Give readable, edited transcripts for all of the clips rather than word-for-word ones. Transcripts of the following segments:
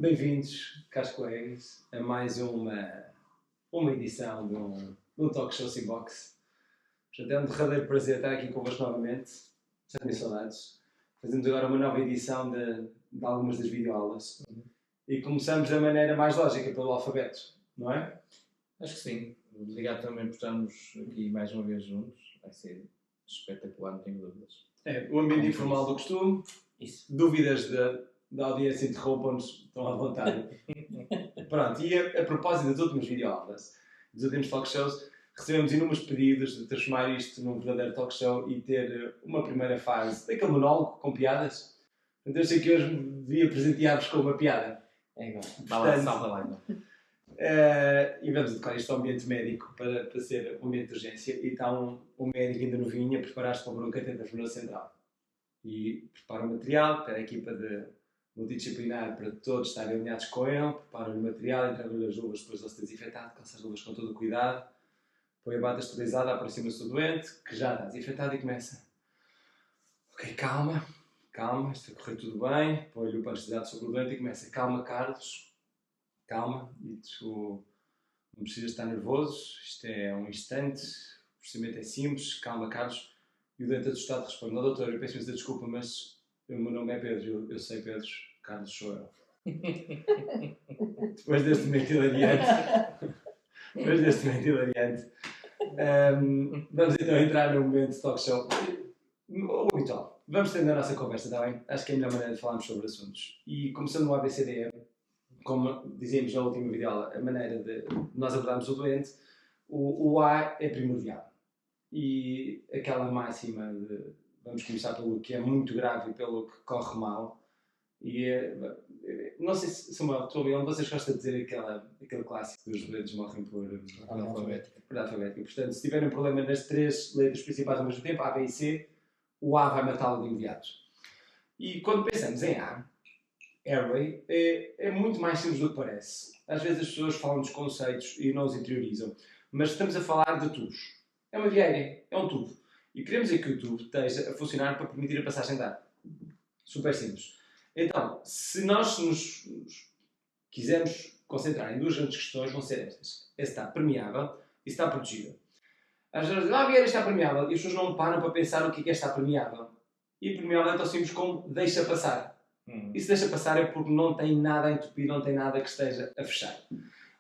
Bem-vindos, caros colegas, a mais uma edição do Talk Show Simbox. Portanto, é um derradeiro prazer estar aqui convosco novamente. Já tenho saudades. Fazemos agora uma nova edição de algumas das videoaulas. E começamos da maneira mais lógica, pelo alfabeto, não é? Acho que sim. Obrigado também por estarmos aqui mais uma vez juntos. Vai ser espetacular, não tenho dúvidas. O ambiente informal do costume. Isso. Dúvidas da audiência, interrompam-nos, estão à vontade. Pronto, e a propósito das últimas videoaulas, dos últimos talk shows, recebemos inúmeros pedidos de transformar isto num verdadeiro talk show e ter uma primeira fase daquele monólogo com piadas. Portanto, eu sei que hoje devia presentear-vos com uma piada. É igual. Salva lá então. E vamos adequar isto ao ambiente médico para ser um ambiente de urgência. E está um médico ainda novinho a preparar-se para o bronquete da Jornada Central. E prepara o material para a equipa multidisciplinar para todos estarem alinhados com ele, prepara o material, entrega-lhe as luvas depois de ser desinfetado, calça as luvas com todo o cuidado, põe a bata esterilizada, aproxima-se do doente, que já está desinfetado e começa. Ok, calma, isto vai correr tudo bem, põe-lhe o pano esterilizado sobre o doente e começa. Calma, Carlos, calma, isto não precisa estar nervoso, isto é um instante, o procedimento é simples, calma, Carlos. E o doente assustado responde: não, doutor, eu peço imensa desculpa, mas o meu nome é Pedro, eu sei Pedro, Carlos sou eu. Depois deste momento hilariante, vamos então entrar no momento de talk show. O habitual. Vamos tendo a nossa conversa, está bem? Acho que é a melhor maneira de falarmos sobre assuntos. E começando no ABCDE, como dizíamos na última videoaula, a maneira de nós abordarmos o doente, o A é primordial. E aquela máxima de vamos começar pelo que é muito grave e pelo que corre mal. E não sei se, Samuel, estou a ver onde vocês gostam de dizer aquele clássico dos doentes morrem por alfabética. Portanto, se tiverem um problema nas 3 letras principais ao mesmo tempo, A, B e C, o A vai matá-lo de imediato. E quando pensamos em A, Airway, é muito mais simples do que parece. Às vezes as pessoas falam dos conceitos e não os interiorizam, mas estamos a falar de tubos. É uma via aérea, é um tubo. E queremos é que o tubo esteja a funcionar para permitir a passagem de ar. Super simples. Então, se nós nos quisermos concentrar em 2 grandes questões, vão ser estas. Esse está permeável e está protegido. Às vezes dizem, a via aérea está permeável, e as pessoas não param para pensar o que é estar permeável. E permeável é tão simples como deixa passar. E se deixa passar é porque não tem nada a entupir, não tem nada que esteja a fechar.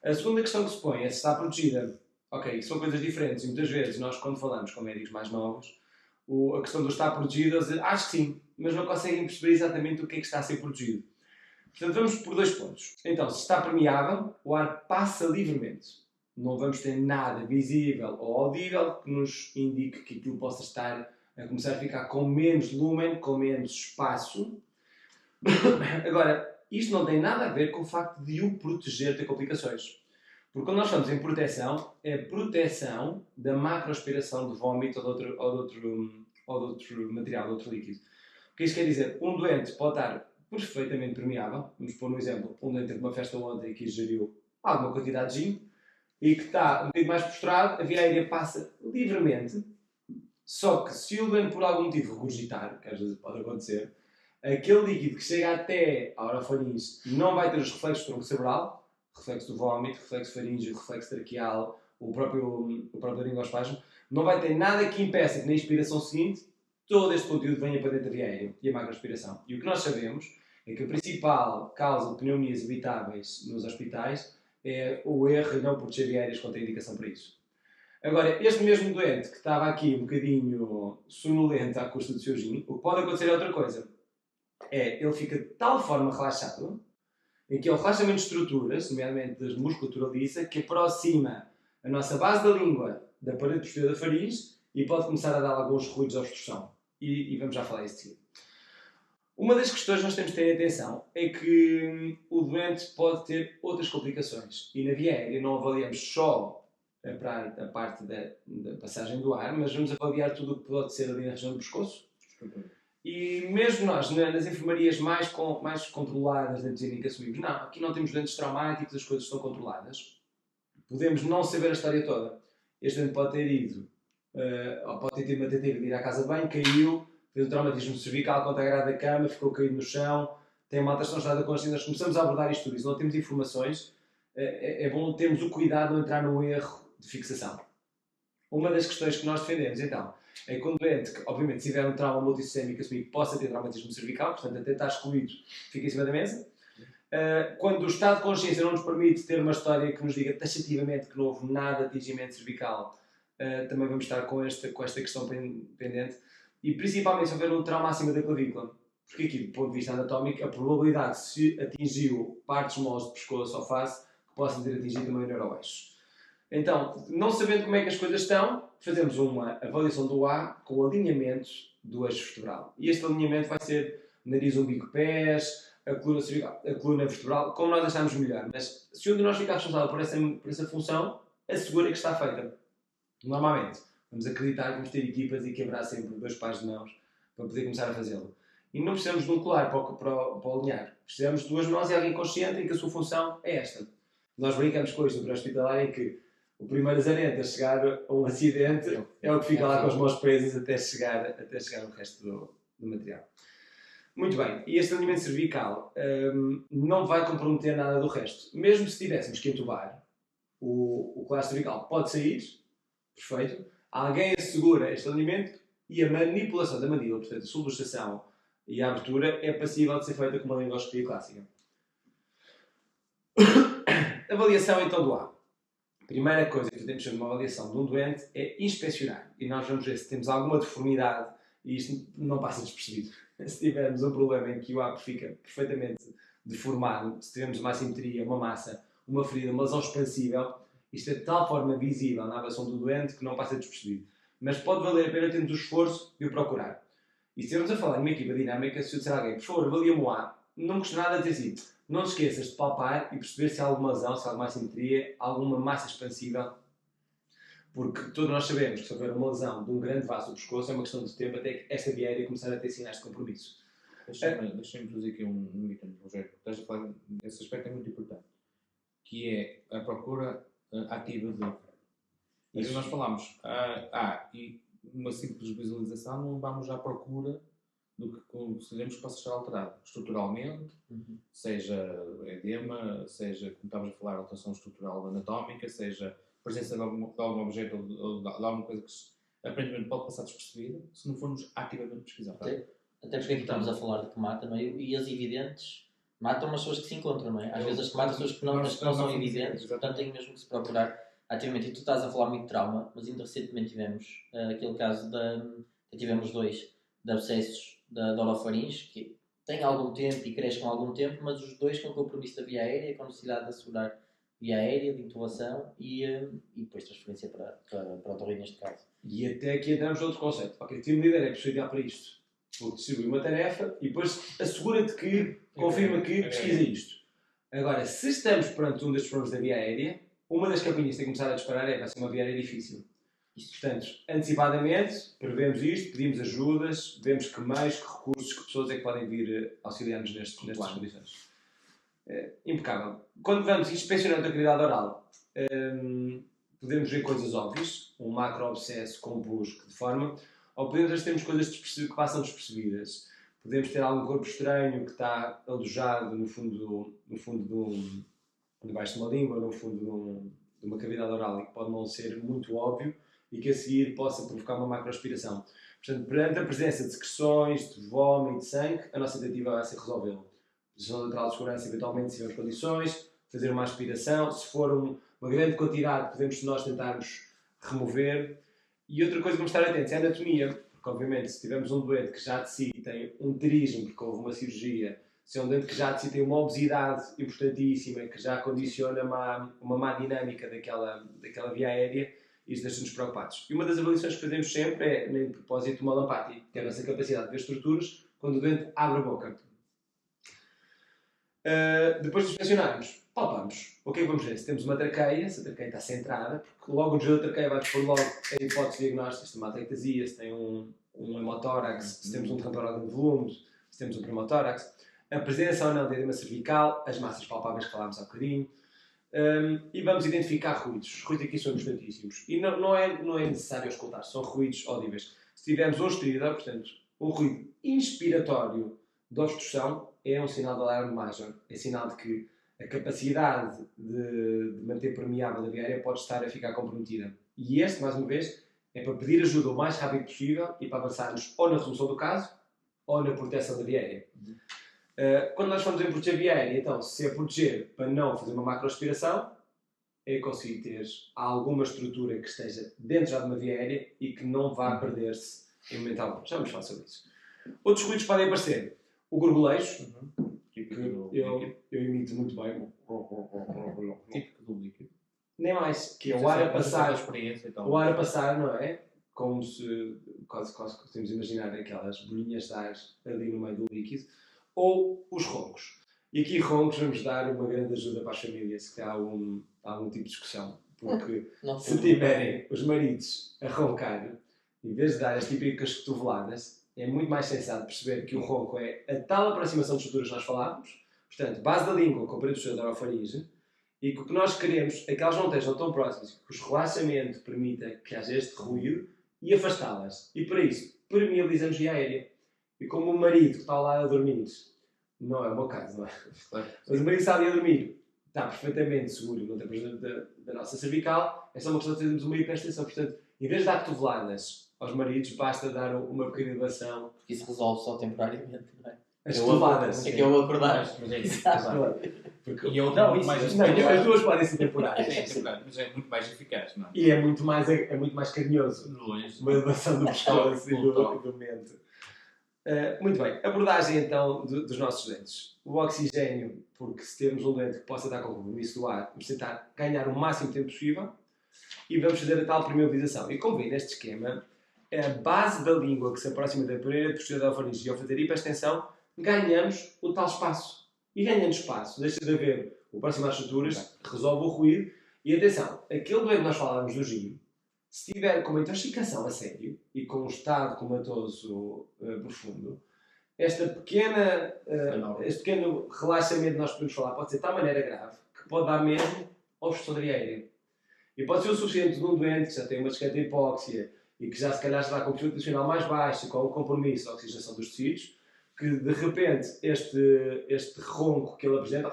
A segunda questão que se põe é se está protegida. Ok, são coisas diferentes e muitas vezes nós, quando falamos com médicos mais novos, a questão do estar protegido, eles dizem, acho que sim, mas não conseguem perceber exatamente o que é que está a ser protegido. Portanto, vamos por 2 pontos. Então, se está permeável, o ar passa livremente. Não vamos ter nada visível ou audível que nos indique que aquilo possa estar a começar a ficar com menos lumen, com menos espaço. Agora, isto não tem nada a ver com o facto de o proteger de complicações. Porque quando nós falamos em proteção, é proteção da macroaspiração de vómito ou de outro material, de outro líquido. O que isto quer dizer? Um doente pode estar perfeitamente permeável. Vamos pôr um exemplo. Um doente teve uma festa ontem que ingeriu alguma quantidade de gin e que está um bocadinho mais prostrado, a via aérea passa livremente. Só que se o doente por algum motivo regurgitar, que às vezes pode acontecer, aquele líquido que chega até a orofaringe não vai ter os reflexos do tronco cerebral, reflexo do vómito, reflexo faríngeo, reflexo traqueal, o próprio laringoespasmo, não vai ter nada que impeça que na inspiração seguinte todo este conteúdo venha para dentro da via aérea e a macroaspiração. E o que nós sabemos é que a principal causa de pneumonias evitáveis nos hospitais é o erro em não proteger via aéreas quando tem indicação para isso. Agora, este mesmo doente que estava aqui um bocadinho sonolento à custa do seu gin, o que pode acontecer é outra coisa. Ele fica de tal forma relaxado, em que ele relaxamento de estruturas, nomeadamente da musculatura lisa, que aproxima a nossa base da língua da parede posterior da faringe e pode começar a dar alguns ruídos de obstrução. E vamos já falar isso de seguida. Uma das questões que nós temos de ter atenção é que o doente pode ter outras complicações. E na via aérea não avaliamos só a parte da passagem do ar, mas vamos avaliar tudo o que pode ser ali na região do pescoço. E mesmo nós, nas enfermarias mais controladas, da clínica, assumimos, não, aqui não temos doentes traumáticos, as coisas estão controladas. Podemos não saber a história toda. Este doente pode ter ido, ou pode ter tido uma tentativa de ir à casa de banho, caiu, fez um traumatismo cervical contra a grade da cama, ficou caído no chão, tem uma alteração de estado da consciência, nós começamos a abordar isto tudo, e se não temos informações, é bom termos o cuidado de não entrar num erro de fixação. Uma das questões que nós defendemos, então, é que um doente que, obviamente, se tiver um trauma multissistémico assumido, possa ter traumatismo cervical, portanto, até está excluído, fica em cima da mesa. Quando o estado de consciência não nos permite ter uma história que nos diga taxativamente que não houve nada de atingimento cervical, também vamos estar com esta questão pendente. E principalmente se houver um trauma acima da clavícula, porque aqui, do ponto de vista anatómico, a probabilidade de se atingiu partes moles de pescoço ou face, que possam ter atingido também o neuroeixo. Então, não sabendo como é que as coisas estão, fazemos uma avaliação do A com o alinhamento do eixo vertebral. E este alinhamento vai ser nariz, umbigo, pés, a coluna cervical, a coluna vertebral, como nós acharmos melhor. Mas se um de nós ficar responsável por essa função, assegura que está feita. Normalmente, vamos acreditar que vamos ter equipas e que haverá sempre 2 pares de mãos para poder começar a fazê-lo. E não precisamos de um colar para alinhar. Precisamos de 2 mãos e alguém consciente em que a sua função é esta. Nós brincamos com isto no pré-hospitalar em que o primeiro azarento a chegar a um acidente é o que fica lá com as mãos presas até chegar o resto do material. Muito bem, e este alinhamento cervical não vai comprometer nada do resto. Mesmo se tivéssemos que entubar, o colar cervical pode sair, perfeito. Alguém assegura este alinhamento e a manipulação da mandíbula, portanto a subluxação e a abertura, é passível de ser feita com uma laringoscopia clássica. Avaliação então do A. Primeira coisa que temos de fazer numa avaliação de um doente é inspecionar. E nós vamos ver se temos alguma deformidade e isto não passa despercebido. Se tivermos um problema em que o abo fica perfeitamente deformado, se tivermos uma assimetria, uma massa, uma ferida, uma lesão expansível, isto é de tal forma visível na avaliação do doente que não passa despercebido. Mas pode valer a pena termos o esforço de o procurar. E se estivermos a falar de uma equipa dinâmica, se eu disser a alguém, por favor, avalia-me o A, não me custa nada dizer assim, não te esqueças de palpar e perceber se há alguma lesão, se há alguma assimetria, alguma massa expansível. Porque todos nós sabemos que se houver uma lesão de um grande vaso do pescoço, é uma questão de tempo até que esta via aérea começar a ter sinais de compromisso. Deixa-me introduzir aqui um item do projeto. Estás a falar, esse aspecto é muito importante, que é a procura ativa de... Mas nós falamos, e uma simples visualização, não vamos à procura do que consideramos que possa estar alterado estruturalmente, seja edema, seja, como estavas a falar, alteração estrutural anatómica, seja a presença de algum objeto ou de alguma coisa que aparentemente pode passar despercebida, se não formos ativamente pesquisar. Até porque aqui estamos a falar de que mata, não é? E as evidentes matam as pessoas que se encontram, não é? Às vezes as que matam as pessoas que não são evidentes, portanto tem mesmo que se procurar ativamente. E tu estás a falar muito de trauma, mas ainda recentemente tivemos aquele caso tivemos 2 de abscessos da orofaringe, que têm algum tempo e crescem com algum tempo, mas os 2 com compromisso da via aérea, com necessidade de assegurar via aérea, de intubação e depois transferência para o otorrino neste caso. E até aqui entramos noutro conceito. Ok, o team leader é pessoa para isto. Porque distribui uma tarefa e depois assegura-te que, confirma que pesquisa isto. Agora, se estamos perante um destes problemas da via aérea, uma das campinhas que tem que começar a disparar vai ser uma via aérea difícil. Portanto, antecipadamente, prevemos isto, pedimos ajudas, vemos que meios, que recursos, que pessoas é que podem vir auxiliar-nos nestas condições. Impecável. Quando vamos inspecionando a cavidade oral, podemos ver coisas óbvias, um macro-obsesso com pus que deforma, ou podemos ter coisas que passam despercebidas. Podemos ter algum corpo estranho que está alojado no fundo debaixo de uma língua, no fundo de uma cavidade oral e que pode não ser muito óbvio e que a seguir possa provocar uma macroaspiração. Portanto, perante a presença de secreções, de vômito, de sangue, a nossa tentativa vai ser resolvê-lo. Posição lateral de segurança, eventualmente, se tivermos condições, fazer uma aspiração. Se for uma grande quantidade, podemos nós tentarmos remover. E outra coisa que vamos estar atentos é a anatomia, porque obviamente se tivermos um doente que já de si tem um terismo, porque houve uma cirurgia, se é um doente que já de si tem uma obesidade importantíssima, que já condiciona uma má dinâmica daquela via aérea, isso deixa-nos preocupados. E uma das avaliações que fazemos sempre é, nem propósito, uma lampati, que é a nossa capacidade de ver estruturas quando o doente abre a boca. Depois de inspecionarmos, palpamos. O que é que vamos ver? Se temos uma traqueia, se a traqueia está centrada, porque logo o desvio da traqueia vai dispor logo a hipótese diagnóstica, se tem uma atectasia, se tem um hemotórax, se temos um derramamento de órgão de volume, se temos um pneumotórax, a presença ou não de edema cervical, as massas palpáveis que falámos há bocadinho, e vamos identificar ruídos. Os ruídos aqui são importantíssimos. E não é necessário escutar, são ruídos audíveis. Se tivermos um estridor, portanto, um ruído inspiratório de obstrução, é um sinal de alarme major. É sinal de que a capacidade de manter permeável a via aérea pode estar a ficar comprometida. E este, mais uma vez, é para pedir ajuda o mais rápido possível e para avançarmos ou na resolução do caso ou na proteção da via aérea. Quando nós falamos em proteger a via aérea, então, se é proteger para não fazer uma macroaspiração, é conseguir ter alguma estrutura que esteja dentro já de uma via aérea e que não vá perder-se em momento algum. Já vamos falar sobre isso. Outros ruídos podem aparecer. O gorgolejo, que eu imito muito bem. Típico do líquido. Nem mais, que é o ar a passar. Então. O ar a passar, não é? Como se, quase podemos imaginar aquelas bolinhas de ar ali no meio do líquido. Ou os roncos. E aqui roncos vamos dar uma grande ajuda para as famílias, que há um tipo de discussão. Porque se tiverem os maridos a roncar, em vez de dar as típicas cotoveladas, é muito mais sensato perceber que o ronco é a tal aproximação de estruturas que nós falávamos, portanto, base da língua com a parede da orofaringe, e que o que nós queremos é que elas não estejam tão próximas, que o relaxamento permita que haja este ruído e afastá-las. E para isso, permeabilizamos via aérea. E como o marido que está lá a dormir, não é o meu caso, não é? Mas o marido está ali a dormir, está perfeitamente seguro, não tem prejuízo da nossa cervical, é só uma questão de termos uma hiperextensão. Portanto, em vez de dar cotoveladas aos maridos, basta dar uma pequena elevação. Porque isso resolve só temporariamente, não é? As cotoveladas. É que eu acordar. Mas é isso. Exato. Porque As duas podem ser temporárias. Mas é muito mais eficaz, não é? E é muito mais carinhoso. Uma elevação do pescoço e do mente. Muito bem. Abordagem então dos nossos dentes. O oxigênio, porque se temos um dente que possa dar compromisso do ar, vamos tentar ganhar o máximo de tempo possível e vamos fazer a tal permeabilização. E como vê neste esquema, a base da língua que se aproxima da parede posterior da faringe e ao fazer hiperextensão, ganhamos o tal espaço. E ganhando espaço, deixa de haver o aproximar de estruturas, resolve o ruído. E atenção, aquele doente que nós falávamos do giro, se tiver com uma intoxicação a sério e com um estado comatoso profundo, este pequeno relaxamento que nós podemos falar pode ser de tal maneira grave que pode dar mesmo obstrução da via aérea. E pode ser o suficiente de um doente que já tem uma discreta hipóxia e que já se calhar está com o perfil nutricional mais baixo e com o compromisso da oxigenação dos tecidos, que de repente este ronco que ele apresenta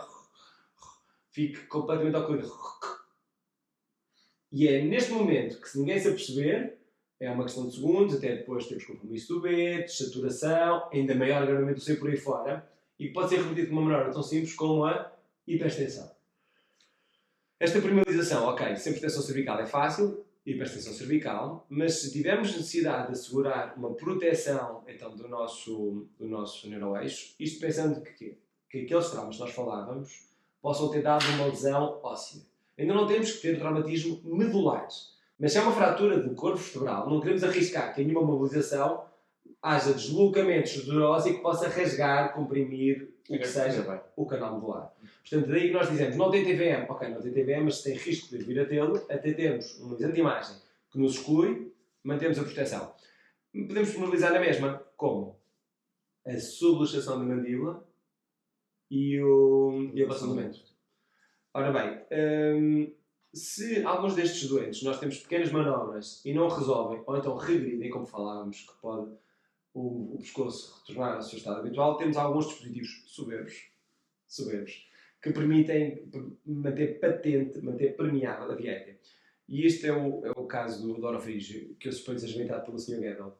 fique completamente ocorrido. E é neste momento que, se ninguém se aperceber, é uma questão de segundos, até depois temos compromisso do B, de saturação, ainda maior agravamento do C por aí fora, e que pode ser repetido com uma melhora tão simples como a hiperextensão. Esta permeabilização, ok, sem proteção cervical é fácil, hiperextensão cervical, mas se tivermos necessidade de assegurar uma proteção então, do nosso neuroeixo, isto pensando que aqueles traumas que nós falávamos possam ter dado uma lesão óssea. Ainda não temos que ter traumatismo medular, mas se é uma fratura do corpo vertebral, não queremos arriscar que em nenhuma mobilização haja deslocamentos do ósseo que possa rasgar, comprimir o que seja o canal medular. Portanto, daí que nós dizemos, não tem TVM, ok, não tem TVM, mas se tem risco de vir a tê-lo, até termos um exame de imagem que nos exclui, mantemos a proteção. Podemos penalizar na mesma, como a subluxação da mandíbula e o abaçamento. Ora bem, se alguns destes doentes nós temos pequenas manobras e não resolvem, ou então regridem, como falávamos, que pode o pescoço retornar ao seu estado habitual, temos alguns dispositivos soberbos, que permitem manter patente, manter permeável a via aérea. E este é o caso do orofaringe, que eu suponho seja inventado pelo Sr. Gödel,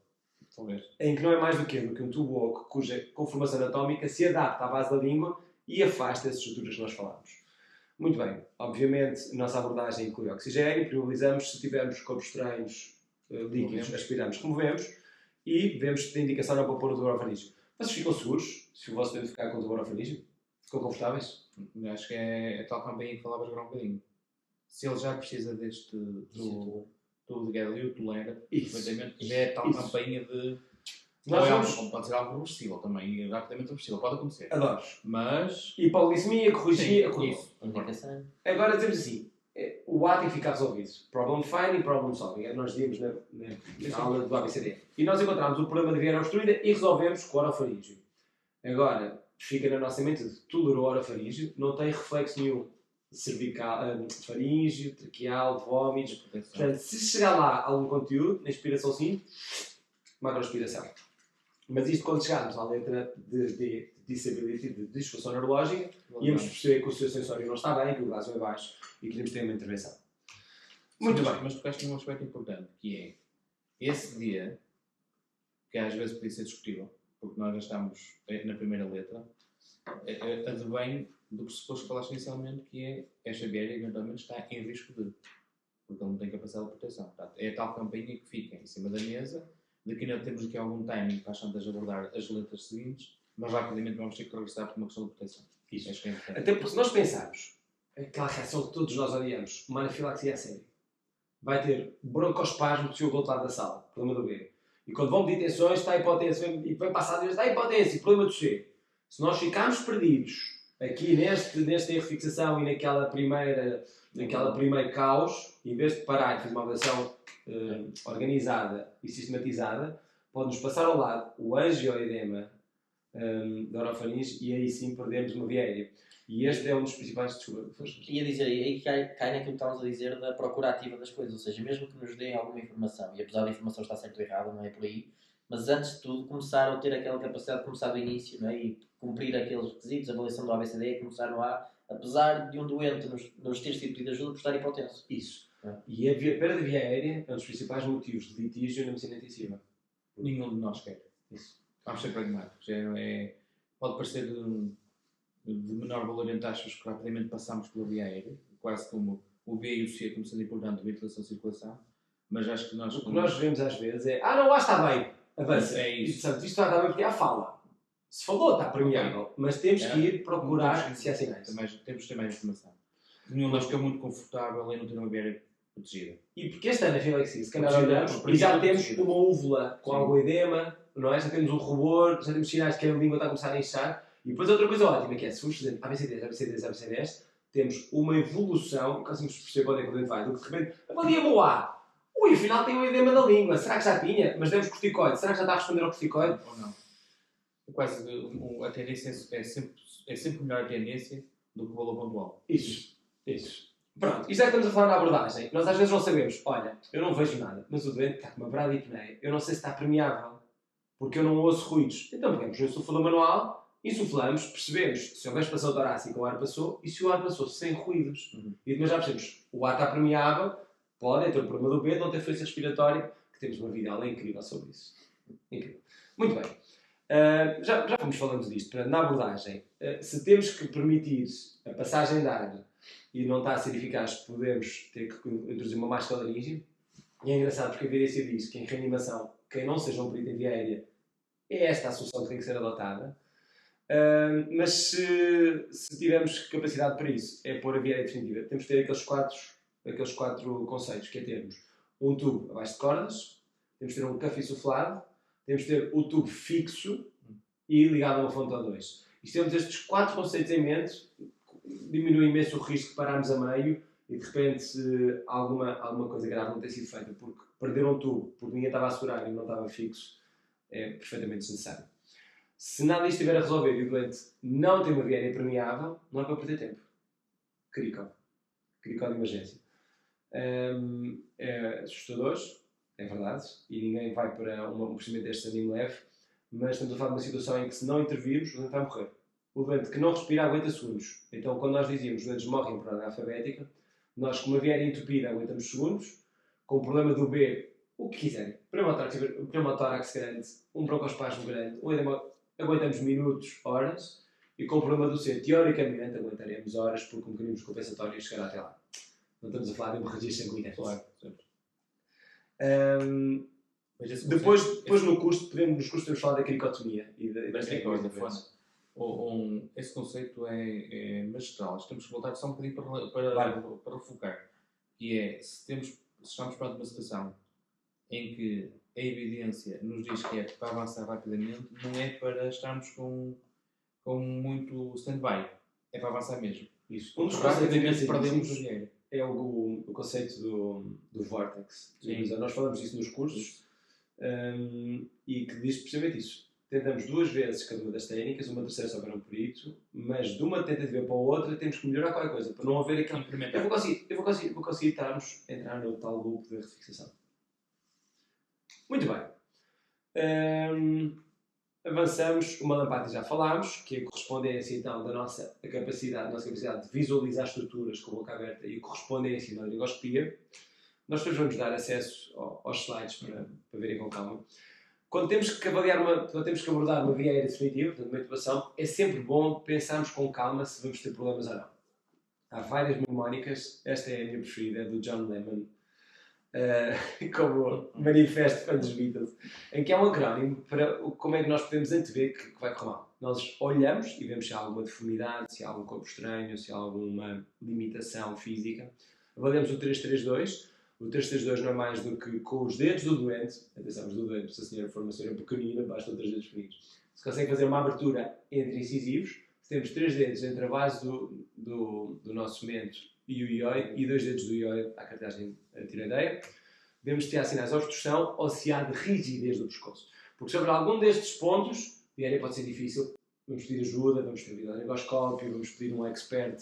em que não é mais do que um tubo oco cuja conformação anatómica se adapta à base da língua e afasta as estruturas que nós falamos. Muito bem, obviamente a nossa abordagem inclui oxigênio, permeabilizamos, se tivermos corpos estranhos, líquidos, aspiramos, removemos e vemos se tem indicação na para pôr o tubo orofaringe. Vocês ficam seguros se o vosso dente ficar com o tubo orofaringe? Ficam confortáveis? Acho que é a tal campainha que falavas agora um bocadinho. Se ele já precisa deste do de Gödel e o tolera, já é a tal campainha de... Pode ser algo reversível também, rapidamente reversível, pode acontecer. Adoro. Mas... Hipoglicemia, corrigir, isso. Agora dizemos assim, o A tem que ficar resolvido. Problem finding, problem solving. Nós vimos na aula do ABCD. E nós encontramos o problema de via obstruída e resolvemos com o orofaríngeo. Agora, fica na nossa mente de tolerou o orofaríngeo, não tem reflexo nenhum cervical, faríngeo, traqueal, vômitos. Portanto, se chegar lá algum conteúdo, na inspiração sim, macroaspiração. Mas isto, quando chegarmos à letra de disability, de disfunção neurológica, íamos perceber que o seu sensório não está bem, que o vaso é baixo e queríamos ter uma intervenção. Muito bem. Mas tocaste num aspecto importante, que é esse dia, que às vezes podia ser discutível, porque nós já estamos na primeira letra, advém do pressuposto que falaste inicialmente, que é esta viária eventualmente está em risco de, porque ele não tem capacidade de proteção. Portanto, é a tal campainha que fica em cima da mesa, de que ainda temos aqui algum timing para as tantas abordar as letras seguintes, mas rapidamente vamos ter que regressar por uma questão de proteção. Isso. Acho que é importante. Até porque se nós pensarmos, aquela reação que todos nós odiamos, uma anafilaxia a sério, vai ter broncoespasmo se eu do outro lado da sala, problema do B. E quando vão pedir tensões, está a hipotensão, e vem passar está a hipotensão, problema do C. Se nós ficarmos perdidos aqui nesta refixação e naquela primeira caos, em vez de parar e fazer uma avaliação organizada e sistematizada, pode-nos passar ao lado o angioedema da orofaringe e aí sim perdemos uma via aérea. E este é um dos principais... Desculpa. Ia dizer, aí cai naquilo que estávamos a dizer da procura ativa das coisas, ou seja, mesmo que nos deem alguma informação, e apesar da informação estar certa ou errada, não é por aí, mas antes de tudo começar a ter aquela capacidade de começar do início, não é? E cumprir aqueles requisitos, a avaliação do ABCD, começar no A, apesar de um doente nos ter sido pedido ajuda por estar hipotenso. Isso. E a perda de via aérea é um dos principais motivos de litígio na medicina intensiva. Nenhum de nós quer. Isso. Vamos ser pragmáticos. Pode parecer de menor valor em taxas que rapidamente passamos pela via aérea, quase como o B e o C como sendo importante, ventilação e circulação, mas acho que nós... O que nós vemos às vezes é não, lá está bem, avança. É isso. E, portanto, isto está bem porque há fala. Se falou, está permeável, mas temos que ir procurar se há sinais. Temos que ter mais informação. Nenhum de nós fica muito confortável em não ter uma via aérea protegida. E porque este ano a filaxia, se calhar olhamos, e já temos uma úvula com algum edema, não é? Já temos um rubor, já temos sinais que a língua está a começar a inchar. E depois outra coisa ótima que é, se formos fazendo ABCDs, temos uma evolução, conseguimos perceber onde é que o dente vai, do que de repente, avalia-me o A. Ui, afinal tem um edema da língua, será que já tinha? Mas demos corticoide, será que já está a responder ao corticoide? Ou não? Quase a tendência é sempre melhor a tendência do que o valor pontual. Isso. Pronto, isto é que estamos a falar na abordagem. Nós às vezes não sabemos, olha, eu não vejo nada, mas o doente está com uma bradipneia, eu não sei se está permeável, porque eu não ouço ruídos. Então pegamos um insuflador manual, insuflamos, percebemos se houver expansão torácica o ar passou e se o ar passou sem ruídos. E depois já percebemos, o ar está permeável, pode ter o problema do B, não ter fluência respiratória, que temos uma vida aula incrível sobre isso. Incrível. Muito bem. Já fomos falando disto. Na abordagem, se temos que permitir a passagem de ar e não está a ser eficaz, podemos ter que introduzir uma máscara laríngea. E é engraçado porque a evidência diz que em reanimação, quem não seja um perito em via aérea, é esta a solução que tem que ser adotada. Mas se tivermos capacidade para isso, é pôr a via aérea definitiva. Temos que ter aqueles quatro conceitos, que é termos um tubo abaixo de cordas, temos que ter um café insuflado, temos que ter o tubo fixo e ligado a uma fonte O2. E se temos estes 4 conceitos em mente, diminui imenso o risco de pararmos a meio e de repente alguma coisa grave não ter sido feita, porque perder um tubo porque ninguém estava a segurar e não estava fixo é perfeitamente desnecessário. Se nada disto estiver a resolver e o doente não tem uma via aérea permeável, não é para perder tempo. Cricó de emergência. É assustador, é verdade, e ninguém vai para um procedimento deste anime leve, mas estamos a falar de uma situação em que se não intervirmos, o doente vai morrer. O doente que não respira aguenta segundos. Então, quando nós dizíamos que os doentes morrem por ordem alfabética, nós com uma via aérea entupida aguentamos segundos, com o problema do B, o que quiserem, pneumotórax grande, um broncoespasmo grande, um edema, aguentamos minutos, horas, e com o problema do C, teoricamente, aguentaremos horas, porque um mecanismo compensatório chegará até lá. Não estamos a falar de hemorragias sanguíneas. Claro, sempre. Depois no curso, nos cursos temos falado da cricotomia e da cricose. Esse conceito é magistral. Temos que voltar só um bocadinho para refocar. Que é, se estamos perante uma situação em que a evidência nos diz que é para avançar rapidamente, não é para estarmos com muito stand-by. É para avançar mesmo. Isso. Um dos conceitos que perdemos o dinheiro é o conceito do vortex. Nós falamos disso nos cursos e que diz precisamente isso. Tentamos 2 vezes cada uma das técnicas, uma terceira só para um perito, mas de uma tentativa para a outra temos que melhorar qualquer coisa, para não haver aquele... Eu vou conseguir entrar no tal loop de refixação. Muito bem. Avançamos, uma lampate já falámos, que é a correspondência então da nossa capacidade de visualizar estruturas com a boca aberta e a correspondência da laringoscopia. Nós depois vamos dar acesso aos slides para verem com calma. Quando temos que abordar uma via aérea definitiva, portanto uma intubação, é sempre bom pensarmos com calma se vamos ter problemas ou não. Há várias mnemónicas, esta é a minha preferida, é do John Lennon, como manifesto fã dos Beatles, em que é um acrónimo para como é que nós podemos antever que vai correr mal. Nós olhamos e vemos se há alguma deformidade, se há algum corpo estranho, se há alguma limitação física. Avaliamos o 332. O 332 não é mais do que com os dedos do doente, atenção, os do doente, se a senhora for uma senhora pequenina, bastam 3 dedos pequeninos. Se consegue fazer uma abertura entre incisivos, se temos 3 dedos entre a base do nosso mento e o ióide, e 2 dedos do ióide à cartilagem tiroideia, devemos ter sinais de obstrução ou se há de rigidez do pescoço. Porque sobre algum destes pontos, a área pode ser difícil, vamos pedir ajuda, vamos pedir laringoscópio, vamos pedir um expert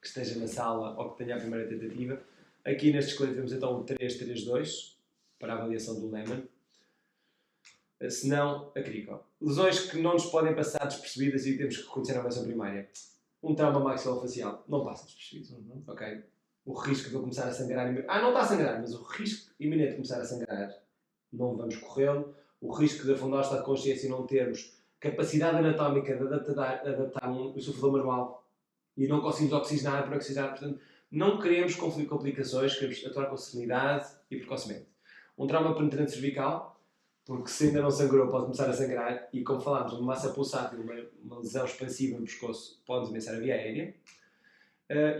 que esteja na sala ou que tenha a primeira tentativa. Aqui neste esqueleto vemos então o 332 para a avaliação do Lehmann. Se não, a crico. Lesões que não nos podem passar despercebidas e temos que conhecer na avaliação primária. Um trauma maxilofacial não passa despercebido. Okay? O risco de eu começar a sangrar... não está a sangrar, mas o risco iminente de começar a sangrar não vamos corrê-lo. O risco de afundar o estado de consciência e não termos capacidade anatómica de adaptar um insuflador manual e não conseguimos oxigenar por oxigenar. Portanto, não queremos complicações, queremos atuar com serenidade e precocemente. Um trauma penetrante cervical, porque se ainda não sangrou pode começar a sangrar e, como falámos, uma massa pulsátil, uma lesão expansiva no pescoço pode demenciar a via aérea.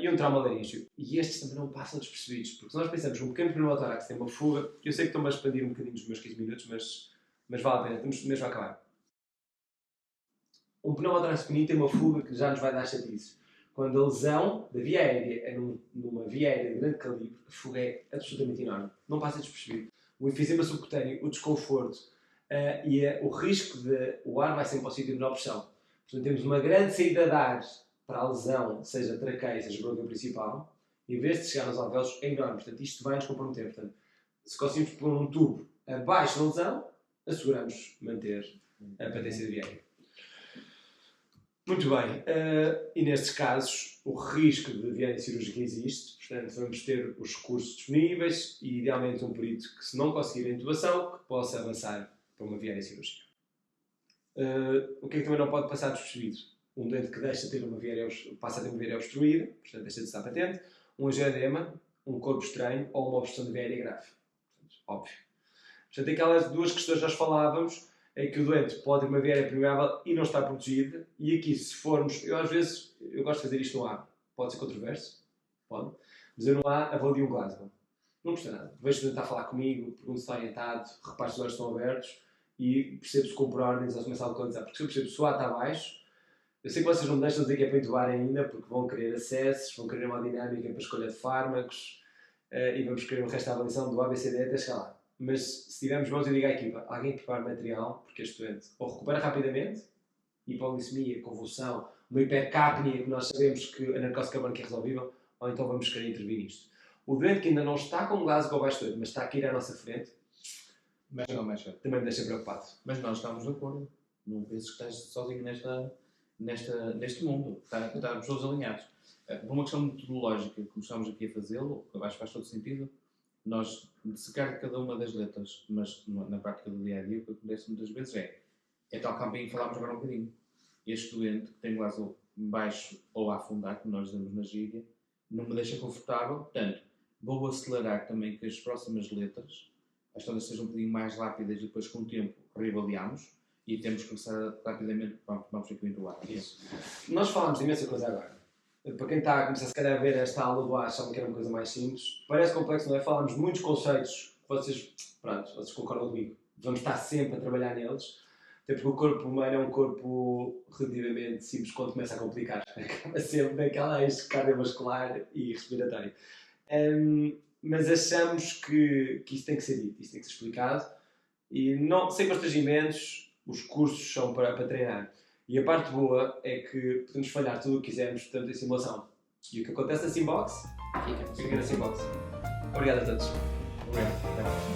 E um trauma laríngeo. E estes também não passam despercebidos, porque se nós pensamos que um pequeno pneumotórax tem uma fuga, eu sei que estou-me a expandir um bocadinho nos meus 15 minutos, mas vale a pena, estamos mesmo a acabar. Um pneumotórax pequenino tem uma fuga que já nos vai dar chatices. Quando a lesão da via aérea é numa via aérea de grande calibre, a fuga é absolutamente enorme. Não passa despercebido. O enfisema subcutâneo, o desconforto o risco de o ar vai sempre ao sítio de menor pressão. Portanto, temos uma grande saída de ar para a lesão, seja traqueia, seja bronquio principal, em vez de chegar aos alvéolos, é enorme. Portanto, isto vai nos comprometer. Portanto, se conseguimos pôr um tubo abaixo da lesão, asseguramos manter a patência de via aérea. Muito bem, e nestes casos o risco de viagem cirúrgica existe, portanto vamos ter os recursos disponíveis e idealmente um perito que, se não conseguir a intubação, que possa avançar para uma viagem cirúrgica. O que é que também não pode passar despercebido? Um doente que deixa de ter passa a ter uma via aérea obstruída, portanto deixa de estar patente, um angioedema, um corpo estranho ou uma obstrução de via aérea grave. Portanto, óbvio. Portanto, aquelas duas questões que nós falávamos, é que o doente pode ter uma via aérea permeável e não estar protegida. E aqui, se formos... Eu gosto de fazer isto no A. Pode ser controverso. Pode. Mas eu no A avalio um Glasgow. Não custa nada. Vejo o doente a falar comigo, pergunto se está orientado, reparo se os olhos estão abertos e percebo se compro ordens ou começar a localizar. Porque se eu percebo se o A está abaixo, eu sei que vocês não me deixam dizer que é para intubar ainda, porque vão querer acessos, vão querer uma dinâmica para a escolha de fármacos e vamos querer o resto da avaliação do ABCD até chegar lá. Mas se tivermos mãos, eu digo à equipa, alguém prepara material, porque este doente ou recupera rapidamente, hipoglicemia, convulsão, uma hipercapnia, que nós sabemos que a narcose carbónica é resolvível, ou então vamos querer intervir nisto. O doente que ainda não está com Glasgow abaixo do doente, mas está aqui à nossa frente, também me deixa preocupado. Mas nós estamos de acordo. Não penses que estás sozinho neste mundo. Estamos todos alinhados. Por uma questão metodológica que começamos aqui a fazê-lo, que eu acho que faz todo sentido, nós dissecar cada uma das letras, mas na prática do dia a dia, o que acontece muitas vezes é tal campinho que falámos agora um bocadinho. Este doente que tem Glasgow baixo ou a afundar, como nós dizemos na gíria, não me deixa confortável. Portanto, vou acelerar também que as próximas letras, as todas sejam um bocadinho mais rápidas e depois com o tempo reavaliamos e temos que começar rapidamente vamos aqui intubar. Isso. Nós falámos de imensa coisa agora. Para quem está a começar se calhar a ver esta aula do A, acham que era uma coisa mais simples. Parece complexo, não é? Falámos de muitos conceitos que vocês concordam comigo. Vamos estar sempre a trabalhar neles. Até porque o corpo humano é um corpo relativamente simples quando começa a complicar. Acaba sempre naquela eixo cardiovascular e respiratório. Mas achamos que isto tem que ser dito, isto tem que ser explicado. E não, sem constrangimentos, os cursos são para treinar. E a parte boa é que podemos falhar tudo o que quisermos, portanto, em simulação. E o que acontece na Simbox, fica na Simbox. Obrigado a todos. Obrigado.